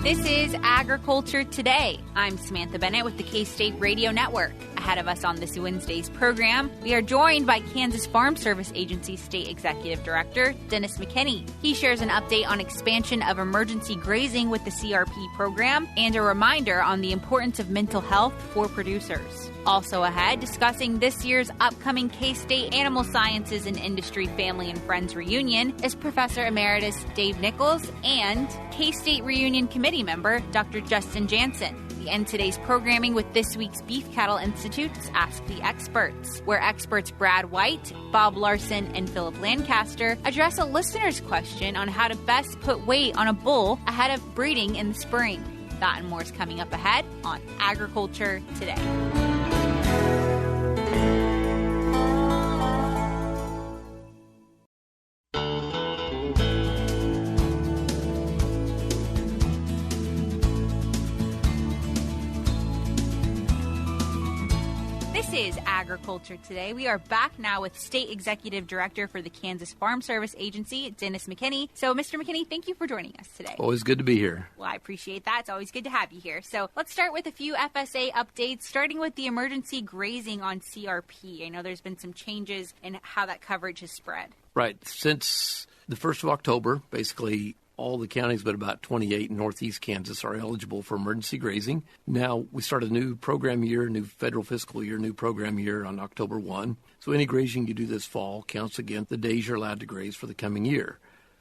This is Agriculture Today. I'm Samantha Bennett with the K-State Radio Network. Ahead of us on this Wednesday's program, we are joined by Kansas Farm Service Agency State Executive Director Dennis McKinney. He shares an update on expansion of emergency grazing with the CRP program and a reminder on the importance of mental health for producers. Also ahead, discussing this year's upcoming K-State Animal Sciences and Industry Family and Friends Reunion is Professor Emeritus Dave Nichols and K-State Reunion Committee member Dr. Justin Janssen. We end today's programming with this week's Beef Cattle Institute's Ask the Experts, where experts Brad White, Bob Larson, and Phillip Lancaster address a listener's question on how to best put weight on a bull ahead of breeding in the spring. That and more is coming up ahead on Agriculture Today. This is Agriculture Today. We are back now with State Executive Director for the Kansas Farm Service Agency, Dennis McKinney. So, Mr. McKinney, thank you for joining us today. Always good to be here. Well, I appreciate that. It's always good to have you here. So let's start with a few FSA updates, starting with the emergency grazing on CRP. I know there's been some changes in how that coverage has spread. Right. Since the 1st of October, basically all the counties but about 28 in northeast Kansas are eligible for emergency grazing. Now, we start a new program year, new federal fiscal year, new program year on October 1. So any grazing you do this fall counts against the days you're allowed to graze for the coming year.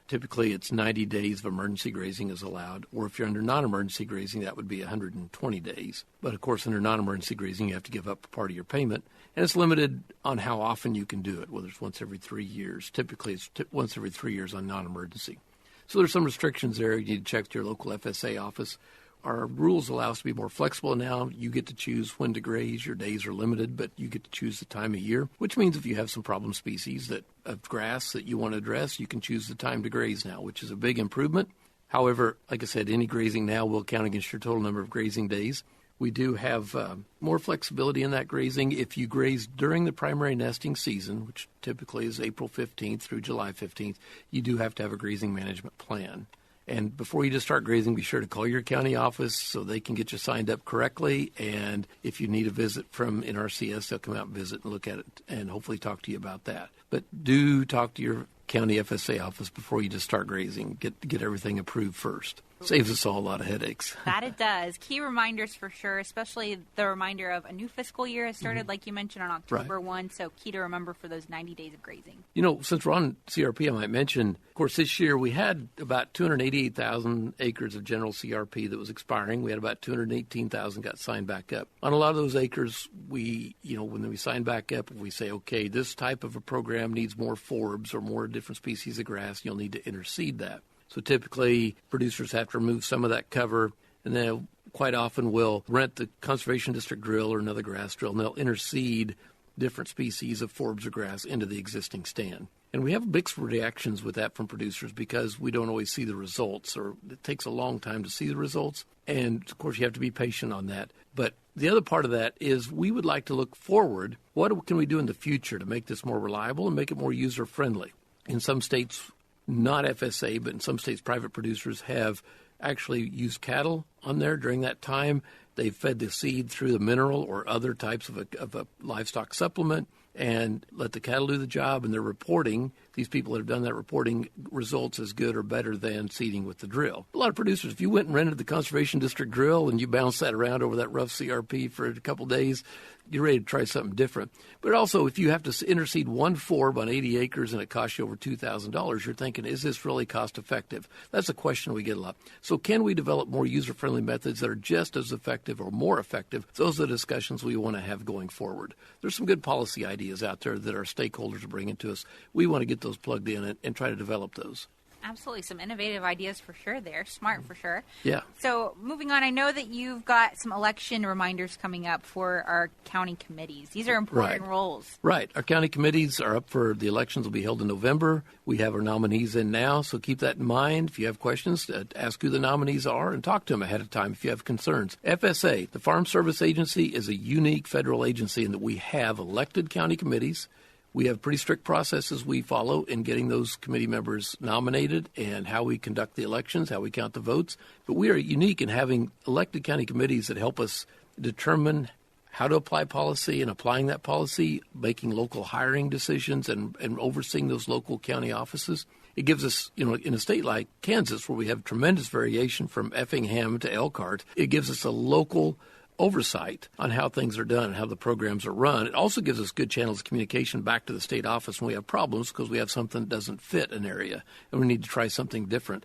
Typically, it's 90 days of emergency grazing is allowed, or if you're under non-emergency grazing, that would be 120 days. But, of course, under non-emergency grazing, you have to give up part of your payment, and it's limited on how often you can do it, whether it's once every 3 years. Typically, it's once every 3 years on non-emergency. So there's some restrictions there. You need to check with your local FSA office. Our rules allow us to be more flexible now. You get to choose when to graze. Your days are limited, but you get to choose the time of year, which means if you have some problem species of grass that you want to address, you can choose the time to graze now, which is a big improvement. However, like I said, any grazing now will count against your total number of grazing days. We do have more flexibility in that grazing. If you graze during the primary nesting season, which typically is April 15th through July 15th, you do have to have a grazing management plan. And before you just start grazing, be sure to call your county office so they can get you signed up correctly. And if you need a visit from NRCS, they'll come out and visit and look at it and hopefully talk to you about that. But do talk to your county FSA office before you just start grazing. Get everything approved first. Saves us all a lot of headaches. That it does. Key reminders for sure, especially the reminder of a new fiscal year has started, like you mentioned, on October 1. So key to remember for those 90 days of grazing. You know, since we're on CRP, I might mention, of course, this year we had about 288,000 acres of general CRP that was expiring. We had about 218,000 got signed back up. On a lot of those acres, when we sign back up, we say, okay, this type of a program needs more forbs or more different species of grass, you'll need to interseed that. So typically, producers have to remove some of that cover, and then quite often will rent the Conservation District drill or another grass drill, and they'll interseed different species of forbs or grass into the existing stand. And we have mixed reactions with that from producers because we don't always see the results, or it takes a long time to see the results. And, of course, you have to be patient on that. But the other part of that is we would like to look forward. What can we do in the future to make this more reliable and make it more user-friendly? In some states, not FSA, but in some states, private producers have actually used cattle on there during that time. They've fed the seed through the mineral or other types of a livestock supplement and let the cattle do the job, and they're reporting, these people that have done that reporting, results as good or better than seeding with the drill. A lot of producers, if you went and rented the Conservation District drill and you bounced that around over that rough CRP for a couple days, you're ready to try something different. But also, if you have to interseed one forb on 80 acres and it costs you over $2,000, you're thinking, is this really cost effective? That's a question we get a lot. So can we develop more user-friendly methods that are just as effective or more effective? Those are the discussions we want to have going forward. There's some good policy ideas out there that our stakeholders are bringing to us. We want to get those plugged in and try to develop those. Absolutely. Some innovative ideas for sure there. Smart for sure. Yeah. So moving on, I know that you've got some election reminders coming up for our county committees. These are important roles. Right. Our county committees are up for the elections will be held in November. We have our nominees in now, so keep that in mind. If you have questions, ask who the nominees are and talk to them ahead of time if you have concerns. FSA, the Farm Service Agency, is a unique federal agency in that we have elected county committees. We have pretty strict processes we follow in getting those committee members nominated and how we conduct the elections, how we count the votes. But we are unique in having elected county committees that help us determine how to apply policy and applying that policy, making local hiring decisions and overseeing those local county offices. It gives us, in a state like Kansas, where we have tremendous variation from Effingham to Elkhart, it gives us a local oversight on how things are done and how the programs are run. It also gives us good channels of communication back to the state office when we have problems because we have something that doesn't fit an area and we need to try something different.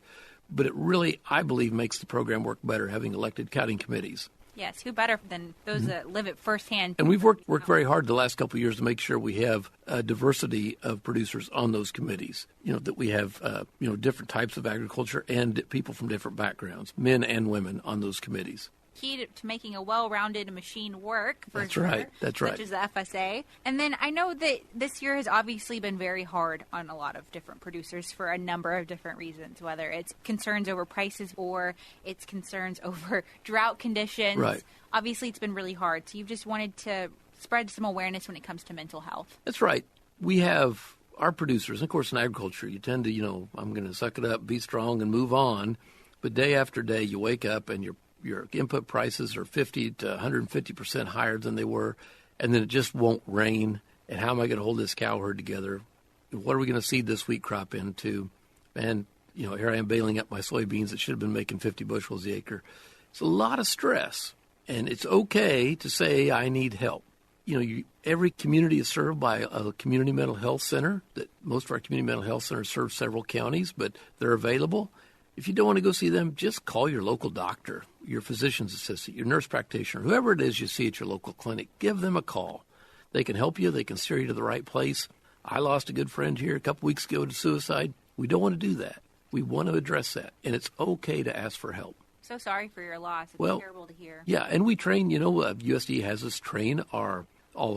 But it really, I believe, makes the program work better having elected county committees. Yes, who better than those that live it firsthand? And we've worked very hard the last couple of years to make sure we have a diversity of producers on those committees. That we have different types of agriculture and people from different backgrounds, men and women, on those committees. Key to making a well-rounded machine work. That's right. Such as the FSA. And then I know that this year has obviously been very hard on a lot of different producers for a number of different reasons, whether it's concerns over prices or it's concerns over drought conditions. Right. Obviously, it's been really hard. So you've just wanted to spread some awareness when it comes to mental health. That's right. We have our producers, and of course in agriculture, you tend to, I'm going to suck it up, be strong, and move on. But day after day, you wake up and your input prices are 50 to 150% higher than they were, and then it just won't rain. And how am I going to hold this cow herd together? What are we going to seed this wheat crop into? And, here I am bailing up my soybeans that should have been making 50 bushels the acre. It's a lot of stress, and it's okay to say I need help. Every community is served by a community mental health center. That most of our community mental health centers serve several counties, but they're available. If you don't want to go see them, just call your local doctor, your physician's assistant, your nurse practitioner, whoever it is you see at your local clinic. Give them a call. They can help you. They can steer you to the right place. I lost a good friend here a couple weeks ago to suicide. We don't want to do that. We want to address that, and it's okay to ask for help. So sorry for your loss. It's terrible to hear. Yeah, and we train, USDA has us train all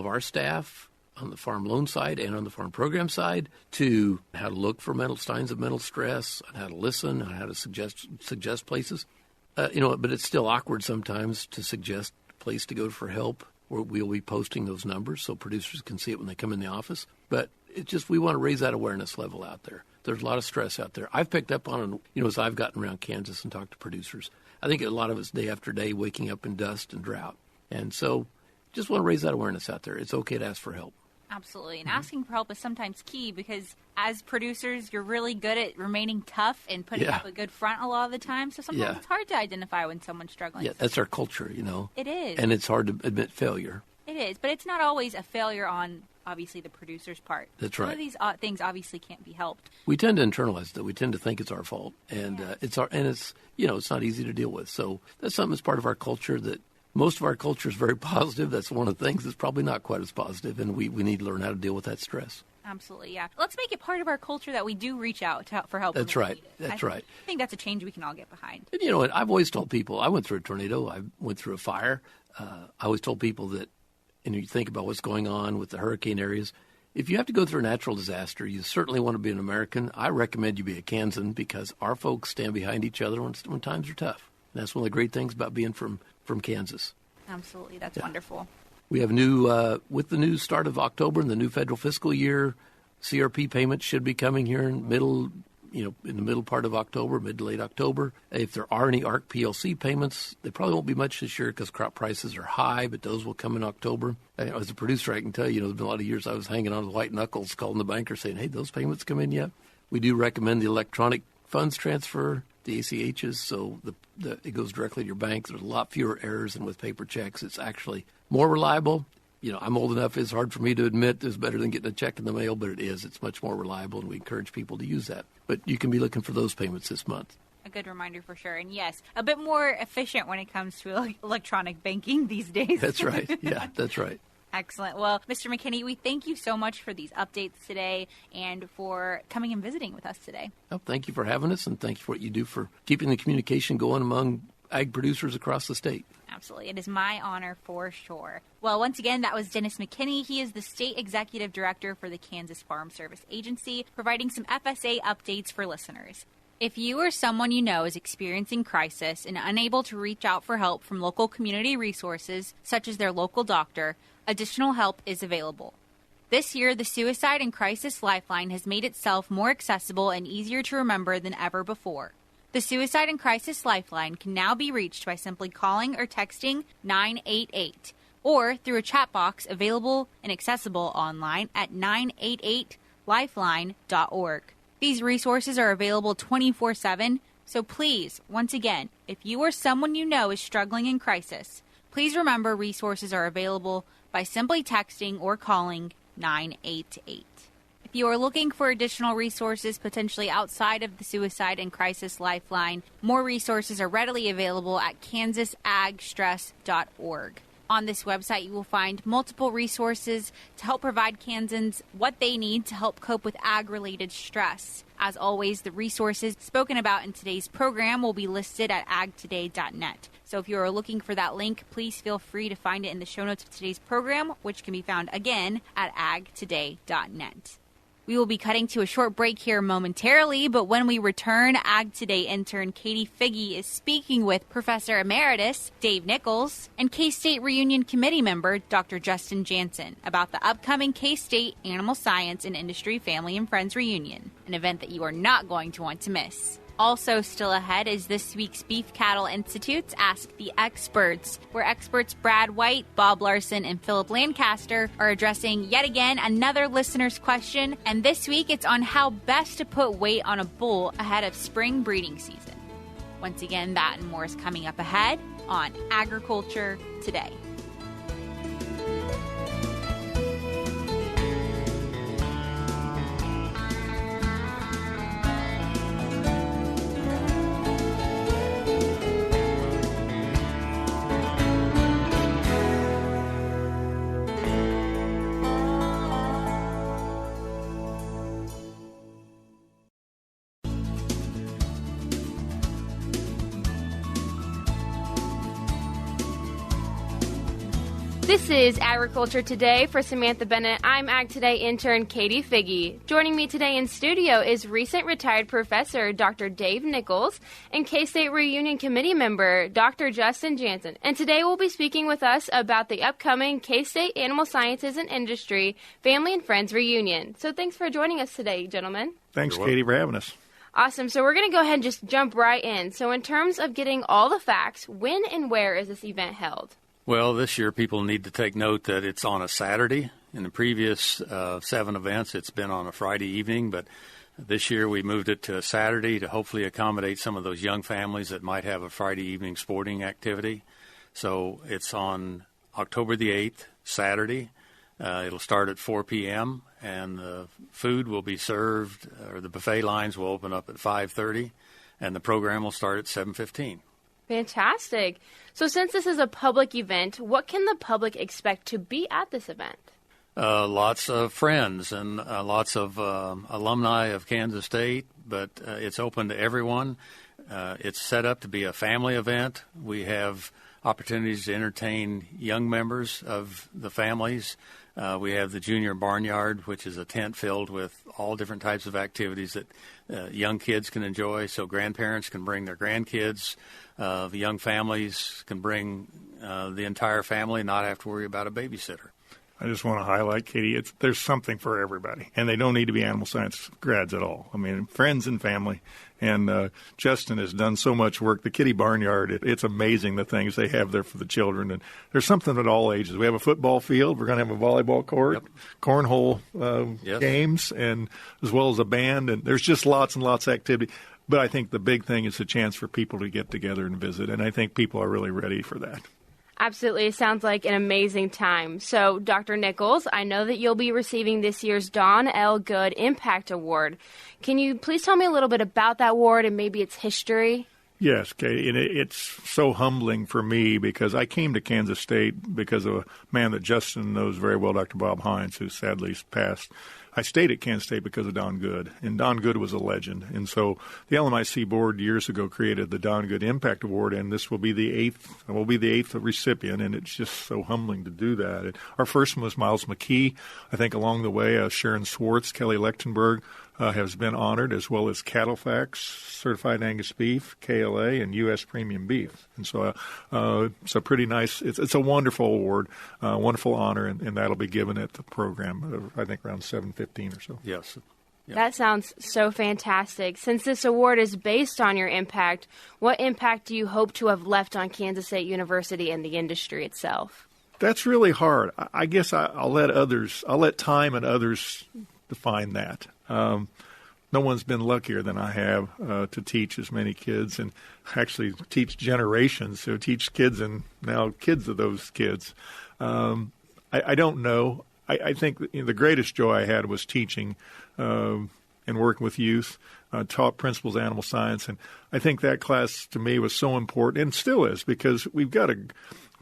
of our staff on the farm loan side and on the farm program side to how to look for signs of mental stress, and how to listen, and how to suggest places. But it's still awkward sometimes to suggest a place to go for help. We'll be posting those numbers so producers can see it when they come in the office. But it's just we want to raise that awareness level out there. There's a lot of stress out there. I've picked up on it, as I've gotten around Kansas and talked to producers. I think a lot of it's day after day waking up in dust and drought. And so just want to raise that awareness out there. It's okay to ask for help. Absolutely. And asking for help is sometimes key because as producers, you're really good at remaining tough and putting up a good front a lot of the time. So sometimes it's hard to identify when someone's struggling. Yeah, that's our culture, It is. And it's hard to admit failure. It is. But it's not always a failure on, obviously, the producer's part. That's right. Some of these things obviously can't be helped. We tend to internalize that. We tend to think it's our fault. And it's it's not easy to deal with. So that's something that's part of our culture that most of our culture is very positive. That's one of the things that's probably not quite as positive, and we need to learn how to deal with that stress. Absolutely, yeah. Let's make it part of our culture that we do reach out for help. That's right. That's right. I think that's a change we can all get behind. And I've always told people, I went through a tornado, I went through a fire. I always told people that, you think about what's going on with the hurricane areas. If you have to go through a natural disaster, you certainly want to be an American. I recommend you be a Kansan because our folks stand behind each other when times are tough. And that's one of the great things about being from Kansas. Absolutely. That's wonderful. We have with the new start of October and the new federal fiscal year, CRP payments should be coming here in the middle part of October, mid to late October. If there are any ARC PLC payments, they probably won't be much this year because crop prices are high, but those will come in October. As a producer, I can tell you, there's been a lot of years I was hanging on to white knuckles, calling the banker saying, hey, those payments come in yet? We do recommend the electronic funds transfer, the ACHs, so it goes directly to your bank. There's a lot fewer errors than with paper checks. It's actually more reliable. I'm old enough, it's hard for me to admit it's better than getting a check in the mail, but it is. It's much more reliable, and we encourage people to use that. But you can be looking for those payments this month. A good reminder for sure. And yes, a bit more efficient when it comes to electronic banking these days. That's right. Yeah, that's right. Excellent. Well, Mr. McKinney, we thank you so much for these updates today and for coming and visiting with us today. Well, thank you for having us, and thank you for what you do for keeping the communication going among ag producers across the state. Absolutely. It is my honor for sure. Well, once again, that was Dennis McKinney. He is the State Executive Director for the Kansas Farm Service Agency, providing some FSA updates for listeners. If you or someone you know is experiencing crisis and unable to reach out for help from local community resources, such as their local doctor, additional help is available. This year, the Suicide and Crisis Lifeline has made itself more accessible and easier to remember than ever before. The Suicide and Crisis Lifeline can now be reached by simply calling or texting 988 or through a chat box available and accessible online at 988lifeline.org. These resources are available 24/7, so please, once again, if you or someone you know is struggling in crisis, please remember resources are available by simply texting or calling 988. If you are looking for additional resources potentially outside of the Suicide and Crisis Lifeline, more resources are readily available at kansasagstress.org. On this website, you will find multiple resources to help provide Kansans what they need to help cope with ag-related stress. As always, the resources spoken about in today's program will be listed at agtoday.net. So if you are looking for that link, please feel free to find it in the show notes of today's program, which can be found again at agtoday.net. We will be cutting to a short break here momentarily, but when we return, Ag Today intern Katie Figge is speaking with Professor Emeritus Dave Nichols and K-State Reunion Committee member Dr. Justin Janssen about the upcoming K-State Animal Science and Industry Family and Friends Reunion, an event that you are not going to want to miss. Also still ahead is this week's Beef Cattle Institute's Ask the Experts, where experts Brad White, Bob Larson, and Phillip Lancaster are addressing yet again another listener's question, and this week it's on how best to put weight on a bull ahead of spring breeding season. Once again, that and more is coming up ahead on Agriculture Today. This is Agriculture Today for Samantha Bennett. I'm Ag Today intern Katie Figge. Joining me today in studio is recent retired professor Dr. Dave Nichols and K-State Reunion Committee member Dr. Justin Janssen. And today we'll be speaking with us about the upcoming K-State Animal Sciences and Industry Family and Friends Reunion. So thanks for joining us today, gentlemen. Thanks, Katie, for having us. Awesome. So we're going to go ahead and just jump right in. So in terms of getting all the facts, when and where is this event held? Well, this year people need to take note that it's on a Saturday. In the previous 7 events, it's been on a Friday evening, but this year we moved it to a Saturday to hopefully accommodate some of those young families that might have a Friday evening sporting activity. So it's on October the 8th, Saturday. It'll start at 4 p.m., and the food will be served, or the buffet lines will open up at 5:30, and the program will start at 7:15. Fantastic. So since this is a public event, what can the public expect to be at this event? Lots of friends and lots of alumni of Kansas State, but it's open to everyone. It's set up to be a family event. We have opportunities to entertain young members of the families. We have the Junior Barnyard, which is a tent filled with all different types of activities that young kids can enjoy, so grandparents can bring their grandkids. The young families can bring the entire family, not have to worry about a babysitter. I just want to highlight, Katie, there's something for everybody, and they don't need to be animal science grads at all. I mean, friends and family. And Justin has done so much work. The Kitty Barnyard, it's amazing the things they have there for the children. And there's something at all ages. We have a football field. We're going to have a volleyball court, cornhole games, and as well as a band. And there's just lots and lots of activity. But I think the big thing is a chance for people to get together and visit. And I think people are really ready for that. Absolutely. It sounds like an amazing time. So, Dr. Nichols, I know that you'll be receiving this year's Don L. Good Impact Award. Can you please tell me a little bit about that award and maybe its history? Yes, Katie, and it's so humbling for me because I came to Kansas State because of a man that Justin knows very well, Dr. Bob Hines, who sadly passed. I stayed at Kansas State because of Don Good, and Don Good was a legend. And so the LMIC board years ago created the Don Good Impact Award, and this will be the eighth recipient, and it's just so humbling to do that. And our first one was Miles McKee. I think along the way, Sharon Swartz, Kelly Lechtenberg, has been honored, as well as Cattlefax, Certified Angus Beef, KLA, and U.S. Premium Beef. And so it's a pretty nice, it's a wonderful award, wonderful honor, and that'll be given at the program, I think around 7:15 or so. Yes. Yep. That sounds so fantastic. Since this award is based on your impact, what impact do you hope to have left on Kansas State University and the industry itself? That's really hard. I guess I'll let time and others define that. No one's been luckier than I have to teach as many kids and actually teach generations, so teach kids and now kids of those kids. I don't know. I think the greatest joy I had was teaching and working with youth, taught principles of animal science. And I think that class to me was so important and still is, because we've got a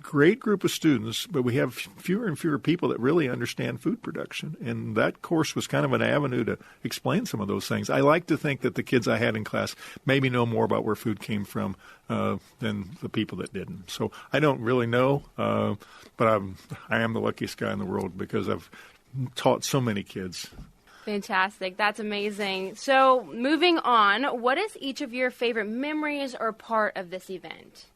great group of students, but we have fewer and fewer people that really understand food production. And that course was kind of an avenue to explain some of those things. I like to think that the kids I had in class maybe know more about where food came from than the people that didn't. So I don't really know, but I am the luckiest guy in the world because I've taught so many kids. Fantastic. That's amazing. So moving on, what is each of your favorite memories or part of this event?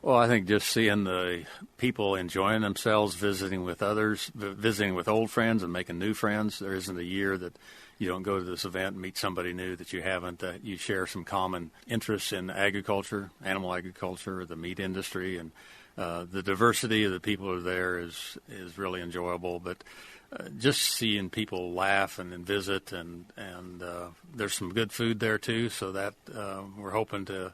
Well, I think just seeing the people enjoying themselves, visiting with others, visiting with old friends and making new friends. There isn't a year that you don't go to this event and meet somebody new that you haven't, that you share some common interests in agriculture, animal agriculture, or the meat industry. And the diversity of the people who are there is really enjoyable. But just seeing people laugh and visit, and there's some good food there too, so that we're hoping to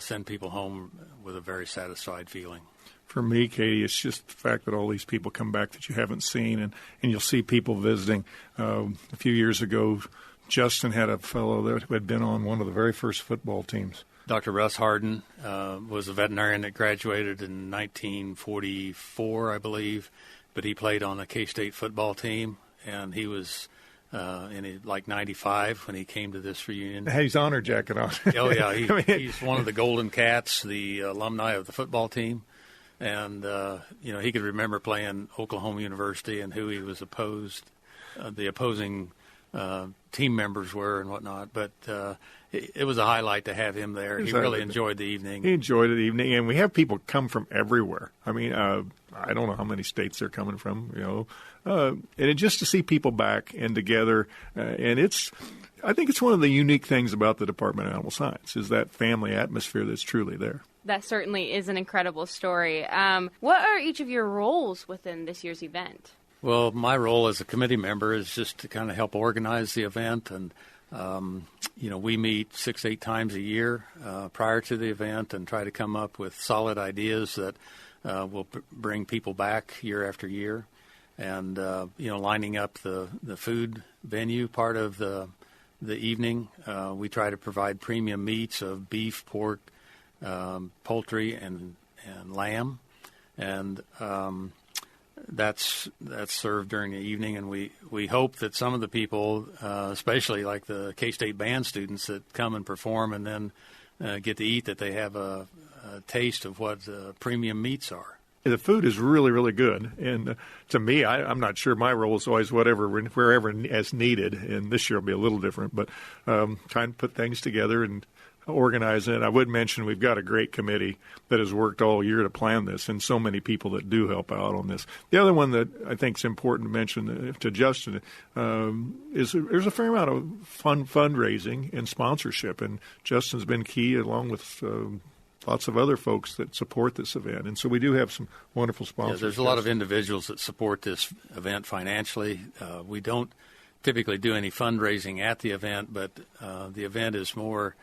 send people home with a very satisfied feeling. For me, Katie, it's just the fact that all these people come back that you haven't seen, and you'll see people visiting. A few years ago, Justin had a fellow that had been on one of the very first football teams. Dr. Russ Harden was a veterinarian that graduated in 1944, I believe, but he played on the K-State football team, and he was in like 95 when he came to this reunion. Had his honor jacket on. Oh, yeah. He's one of the Golden Cats, the alumni of the football team. And, he could remember playing Oklahoma University and who he was the opposing team members were and whatnot. But it was a highlight to have him there. He really enjoyed the evening. He enjoyed the evening. And we have people come from everywhere. I mean, I don't know how many states they're coming from, and just to see people back and together. I think it's one of the unique things about the Department of Animal Science is that family atmosphere that's truly there. That certainly is an incredible story. What are each of your roles within this year's event? Well, my role as a committee member is just to kind of help organize the event. And, we meet 6-8 times a year prior to the event and try to come up with solid ideas that will bring people back year after year. And, lining up the food venue part of the evening, we try to provide premium meats of beef, pork, poultry, and lamb. And that's served during the evening. And we hope that some of the people, especially like the K-State band students that come and perform and then get to eat, that they have a taste of what premium meats are. The food is really, really good. And to me, I'm not sure my role is always wherever as needed. And this year will be a little different, but trying to put things together and organize it. I would mention we've got a great committee that has worked all year to plan this, and so many people that do help out on this. The other one that I think is important to mention to Justin is there's a fair amount of fundraising and sponsorship, and Justin's been key along with lots of other folks that support this event. And so we do have some wonderful sponsors. Yeah, there's a lot of individuals that support this event financially. We don't typically do any fundraising at the event, but the event is more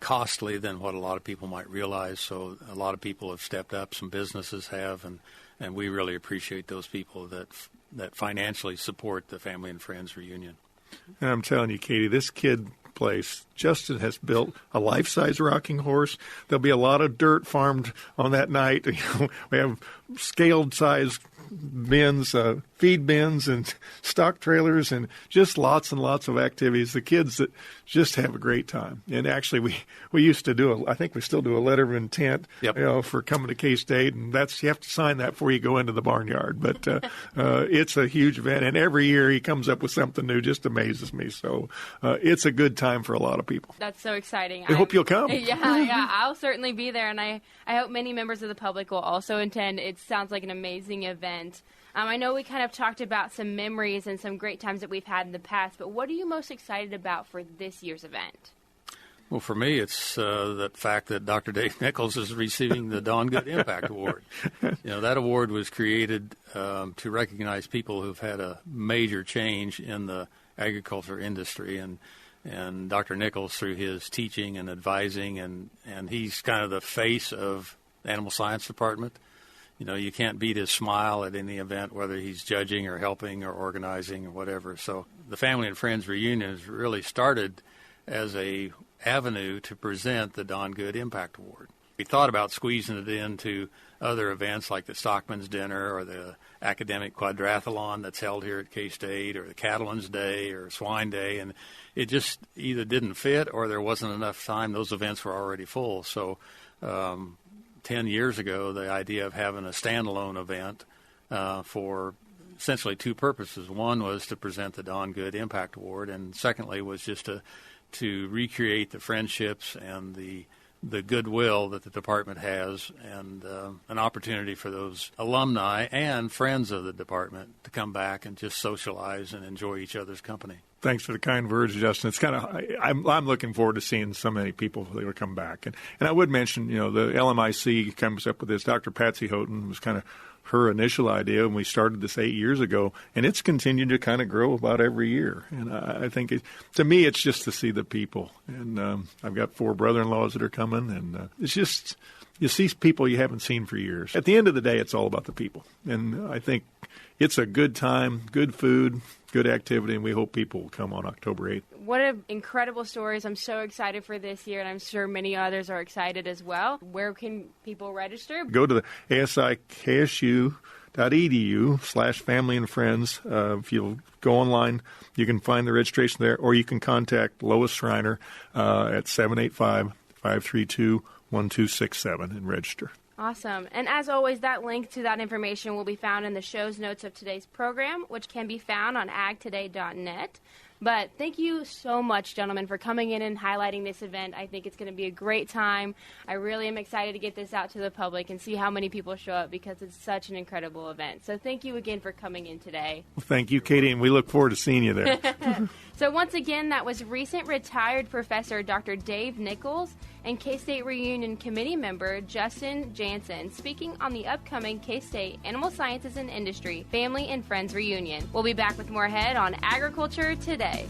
costly than what a lot of people might realize. So a lot of people have stepped up, some businesses have, and we really appreciate those people that financially support the Family and Friends reunion. And I'm telling you, Katie, this kid place, Justin has built a life-size rocking horse. There'll be a lot of dirt farmed on that night. We have scaled size bins, feed bins, and stock trailers, and just lots and lots of activities. The kids that just have a great time. And actually, we used to I think we still do a letter of intent, for coming to K-State, and you have to sign that before you go into the barnyard. But it's a huge event, and every year he comes up with something new, just amazes me. So it's a good time for a lot of people. That's so exciting. I hope you'll come. Yeah, I'll certainly be there, and I hope many members of the public will also attend. It sounds like an amazing event. I know we kind of talked about some memories and some great times that we've had in the past, but what are you most excited about for this year's event? Well, for me, it's the fact that Dr. Dave Nichols is receiving the Don Good Impact Award. That award was created to recognize people who've had a major change in the agriculture industry, and Dr. Nichols, through his teaching and advising, and he's kind of the face of the Animal Science Department. You can't beat his smile at any event, whether he's judging or helping or organizing or whatever. So the Family and Friends Reunion has really started as a avenue to present the Don Good Impact Award. We thought about squeezing it into other events like the Stockman's Dinner or the Academic Quadrathlon that's held here at K-State, or the Cattlemen's Day or Swine Day, and it just either didn't fit or there wasn't enough time. Those events were already full. So 10 years ago, the idea of having a standalone event for essentially two purposes. One was to present the Don Good Impact Award, and secondly was just to recreate the friendships and the goodwill that the department has, and an opportunity for those alumni and friends of the department to come back and just socialize and enjoy each other's company. Thanks for the kind words, Justin. It's kind of I'm looking forward to seeing so many people that will come back. And I would mention, the LMIC comes up with this. Dr. Patsy Houghton was kind of her initial idea, and we started this 8 years ago, and it's continued to kind of grow about every year. And I think, to me, it's just to see the people. And I've got 4 brother-in-laws that are coming, and it's just, you see people you haven't seen for years. At the end of the day, it's all about the people. And I think it's a good time, good food, good activity, and we hope people will come on October 8th. What incredible stories. I'm so excited for this year, and I'm sure many others are excited as well. Where can people register? Go to the ASIKSU.edu/family and friends. If you'll go online, you can find the registration there, or you can contact Lois Schreiner at 785-532-1267 and register. Awesome. And as always, that link to that information will be found in the show's notes of today's program, which can be found on agtoday.net. But thank you so much, gentlemen, for coming in and highlighting this event. I think it's going to be a great time. I really am excited to get this out to the public and see how many people show up, because it's such an incredible event. So thank you again for coming in today. Well, thank you, Katie, and we look forward to seeing you there. So once again, that was recent retired Professor Dr. Dave Nichols and K-State Reunion Committee member Justin Janssen speaking on the upcoming K-State Animal Sciences and Industry Family and Friends Reunion. We'll be back with more ahead on Agriculture Today.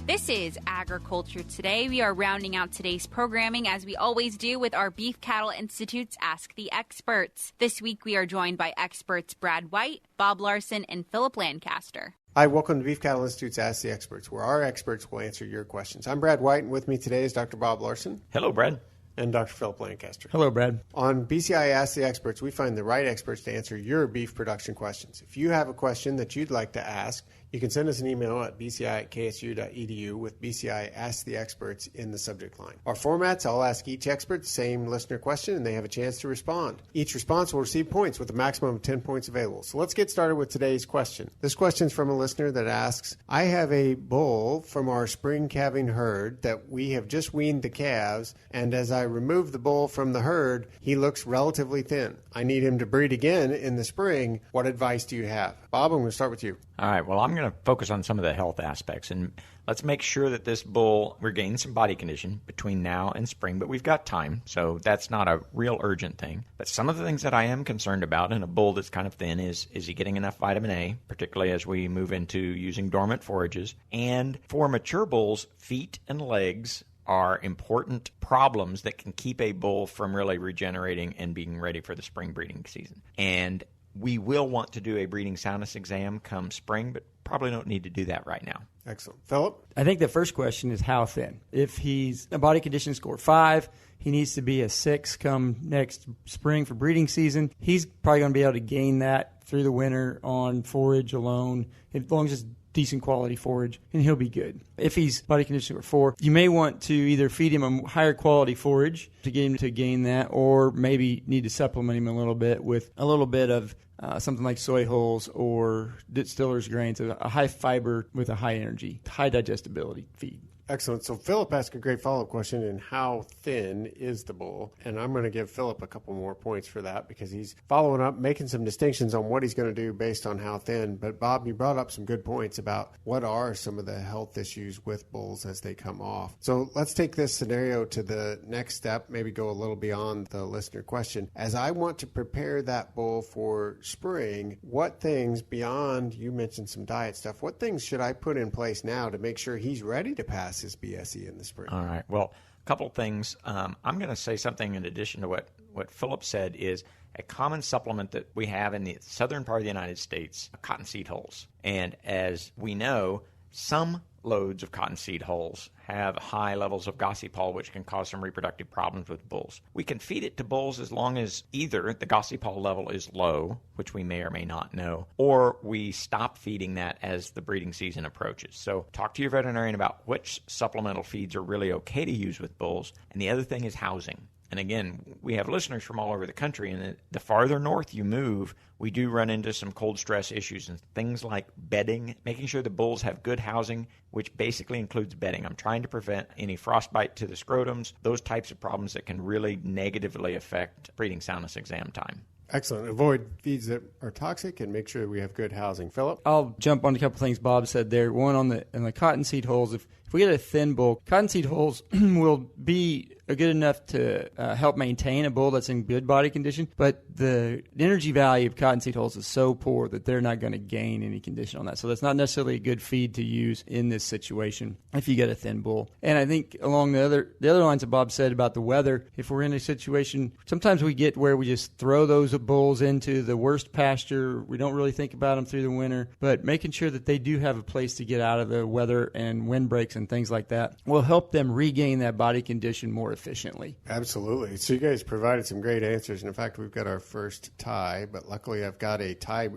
This is Agriculture Today. We are rounding out today's programming, as we always do, with our Beef Cattle Institute's Ask the Experts. This week we are joined by experts Brad White, Bob Larson, and Phillip Lancaster. Hi, welcome to Beef Cattle Institute's Ask the Experts, where our experts will answer your questions. I'm Brad White, and with me today is Dr. Bob Larson. Hello, Brad. And Dr. Phillip Lancaster. Hello, Brad. On BCI Ask the Experts, we find the right experts to answer your beef production questions. If you have a question that you'd like to ask, you can send us an email at bci@ksu.edu with BCI Ask the Experts in the subject line. Our formats, I'll ask each expert the same listener question, and they have a chance to respond. Each response will receive points with a maximum of 10 points available. So let's get started with today's question. This question is from a listener that asks, I have a bull from our spring calving herd that we have just weaned the calves, and as I remove the bull from the herd, he looks relatively thin. I need him to breed again in the spring. What advice do you have? Bob, I'm going to start with you. All right. Well, I'm going to focus on some of the health aspects, and let's make sure that this bull regains some body condition between now and spring, but we've got time, so that's not a real urgent thing. But some of the things that I am concerned about in a bull that's kind of thin is he getting enough vitamin A, particularly as we move into using dormant forages? And for mature bulls, feet and legs are important problems that can keep a bull from really regenerating and being ready for the spring breeding season. And we will want to do a breeding soundness exam come spring, but probably don't need to do that right now. Excellent. Phillip? I think the first question is how thin. If he's a body condition score 5, he needs to be a 6 come next spring for breeding season. He's probably going to be able to gain that through the winter on forage alone, as long as it's decent quality forage, and he'll be good. If he's body condition score 4, you may want to either feed him a higher quality forage to get him to gain that, or maybe need to supplement him a little bit with a little bit of something like soy hulls or distiller's grains, a high fiber with a high energy, high digestibility feed. Excellent. So Phillip asked a great follow-up question in how thin is the bull? And I'm going to give Phillip a couple more points for that because he's following up, making some distinctions on what he's going to do based on how thin. But Bob, you brought up some good points about what are some of the health issues with bulls as they come off. So let's take this scenario to the next step, maybe go a little beyond the listener question. As I want to prepare that bull for spring, what things beyond, you mentioned some diet stuff, what things should I put in place now to make sure he's ready to pass his BSE in the spring? All right. Well, a couple of things. I'm going to say something in addition to what Phillip said is a common supplement that we have in the southern part of the United States, cottonseed hulls. And as we know, some loads of cottonseed hulls have high levels of gossypol, which can cause some reproductive problems with bulls. We can feed it to bulls as long as either the gossypol level is low, which we may or may not know, or we stop feeding that as the breeding season approaches. So talk to your veterinarian about which supplemental feeds are really okay to use with bulls. And the other thing is housing. And again, we have listeners from all over the country, and the farther north you move, we do run into some cold stress issues and things like bedding, making sure the bulls have good housing, which basically includes bedding. I'm trying to prevent any frostbite to the scrotums, those types of problems that can really negatively affect breeding soundness exam time. Excellent. Avoid feeds that are toxic and make sure we have good housing. Phillip? I'll jump on a couple things Bob said there. One on the cottonseed hulls. If we get a thin bull, cottonseed hulls will be good enough to help maintain a bull that's in good body condition, but the energy value of cottonseed hulls is so poor that they're not going to gain any condition on that. So that's not necessarily a good feed to use in this situation if you get a thin bull. And I think along the other lines that Bob said about the weather, if we're in a situation, sometimes we get where we just throw those bulls into the worst pasture. We don't really think about them through the winter, but making sure that they do have a place to get out of the weather and windbreaks and things like that will help them regain that body condition more efficiently. Absolutely. So you guys provided some great answers. And in fact, we've got our first tie, but luckily I've got a tie.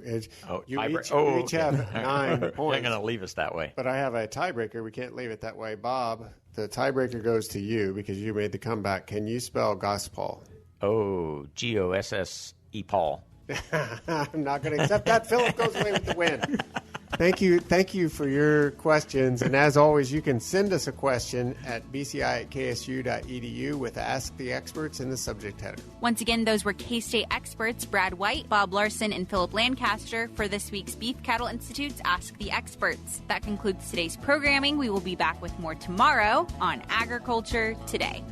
You each have 9 points. You're not going to leave us that way. But I have a tiebreaker. We can't leave it that way. Bob, the tiebreaker goes to you because you made the comeback. Can you spell Gospel? Oh, G-O-S-S-E Paul. I'm not going to accept that. Phillip goes away with the win. Thank you for your questions. And as always, you can send us a question at bci@ksu.edu with Ask the Experts in the subject header. Once again, those were K-State experts Brad White, Bob Larson, and Phillip Lancaster for this week's Beef Cattle Institute's Ask the Experts. That concludes today's programming. We will be back with more tomorrow on Agriculture Today.